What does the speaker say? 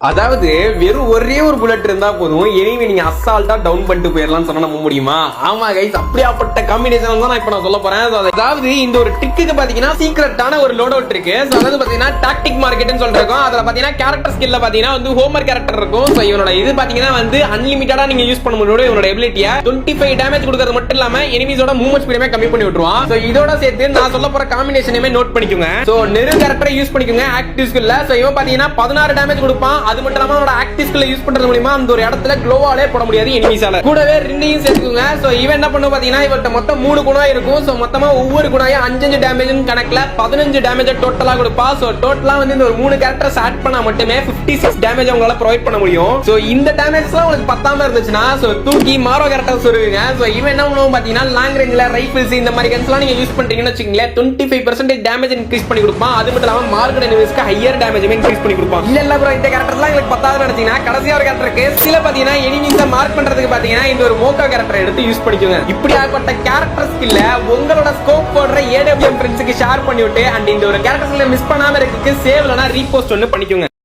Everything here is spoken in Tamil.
அதாவது வெறும் ஒரே ஒரு புல்லட் இருந்தா போதும், எனிவே நீங்க அசால்ட்டா டவுன் பண்ணிட்டு போயிடலாம் சொன்னா நம்ப முடியுமா? ஆமா கைஸ், அப்படியாப்பட்ட காம்பினேஷன் தான் இப்ப நான் சொல்ல போறேன். அதாவது இந்த ஒரு ட்ரிக்கு பாத்தீங்கன்னா சீக்ரெட்டான ஒரு லோட் அவுட் இருக்கு. அதாவது பாத்தீங்கன்னா டாக்டிக் மார்க்கெட்னு சொல்றோம். அதுல பாத்தீங்கன்னா கேரக்டர் ஸ்கில்ல பாத்தீங்கன்னா வந்து ஹோமர் கேரக்டர் இருக்கும். சோ இவனோட இது பாத்தீங்கன்னா வந்து அன்லிமிட்டடா நீங்க யூஸ் பண்ண முடியும். இவனோட எபிலிட்டியை 25 டேமேஜ் கொடுக்கறது மட்டும் இல்லாம எனிமீஸோட மூவ்மெண்ட் ஸ்பீடுமே கம்மி பண்ணி விட்டுருவான். சோ இதோட சேர்த்து நான் சொல்ல போற காம்பினேஷனையுமே நோட் பண்ணிக்கோங்க. சோ நெரு கேரக்டரை யூஸ் பண்ணிக்கோங்க ஆக்டிவ் ஸ்கில்ல. சோ இவன் பாத்தீங்கன்னா 16 டேமேஜ் கொடுப்பான். அது மட்டும் இல்லாம அவனோட ஆக்டிவ் ஸ்கில்ல யூஸ் பண்றது மூலமா அந்த ஒரு இடத்துல க்ளோவாலே போட முடியாது எனிமீஸால. கூடவே ரெண்டையும் சேர்த்துக்கோங்க. சோ இவன் என்ன பண்ணும் பாத்தீங்கன்னா இவர்ட்ட மொத்தம் 3 குணம் இருக்கும். சோ மொத்தமா ஒவ்வொரு குணாயும் 5 டேமேஜ் கணக்குல 15 டேமேஜ் டோட்டலா கொடுப்பா. சோ டோட்டலா வந்து இந்த ஒரு 3 கேரக்டர்ஸ் ஆட் பண்ணா மட்டுமே 56 டேமேஜ் அவங்களால ப்ரொவைட் பண்ண முடியும். சோ இந்த டேமேஜ்லாம் உங்களுக்கு பத்தாம இருந்துச்சுன்னா சோ தூக்கி மாரோ கேரக்டர்ஸ் வருவீங்க. சோ இவன் என்ன பண்ணுவோம் பாத்தீங்கன்னா லாங் ரேஞ்ச்ல ரைபிள்ஸ் இந்த மாதிரி கன்ஸ்லாம் நீங்க யூஸ் பண்றீங்கன்னு வச்சுக்கீங்களேன் 25% டேமேஜ் இன்க்ரீஸ் பண்ணி கொடுப்பான். அது மட்டும் இல்லாம மார்க்கெட் எனிமீஸ்க்கு ஹையர் டேமேஜ் இன்க்ரீஸ் பண்ணி கொடுப்பான். இல்ல ப்ரோ இந்த கேரக்டர்லாம் உங்களுக்கு பத்தாவது நினைச்சீங்கன்னா கடைசியா ஒரு கேரக்டர் இருக்கு. சில பாத்தீங்கன்னா எனிமீஸை மார்க் பண்றதுக்கு பாத்தீங்கன்னா இந்த ஒரு மோக்கா கேரக்டர் எடுத்து யூஸ் பண்ணிக்கோங்க. இப்படியாப்பட்ட கேரக்டர் ஸ்கில்ல உங்களோட ஸ்கோப் போடுற ஏடபிள்யூஎம் ஃப்ரெண்ட்ஸ்க்கு ஷேர் பண்ணிவிட்டு அண்ட் இந்த ஒரு கேரக்டர் ஸ்கில்ல மிஸ் பண்ணாம இருக்கு சேவ் இல்லனா ரீபோஸ்ட் ஒன்னு பண்ணிக்கோங்க.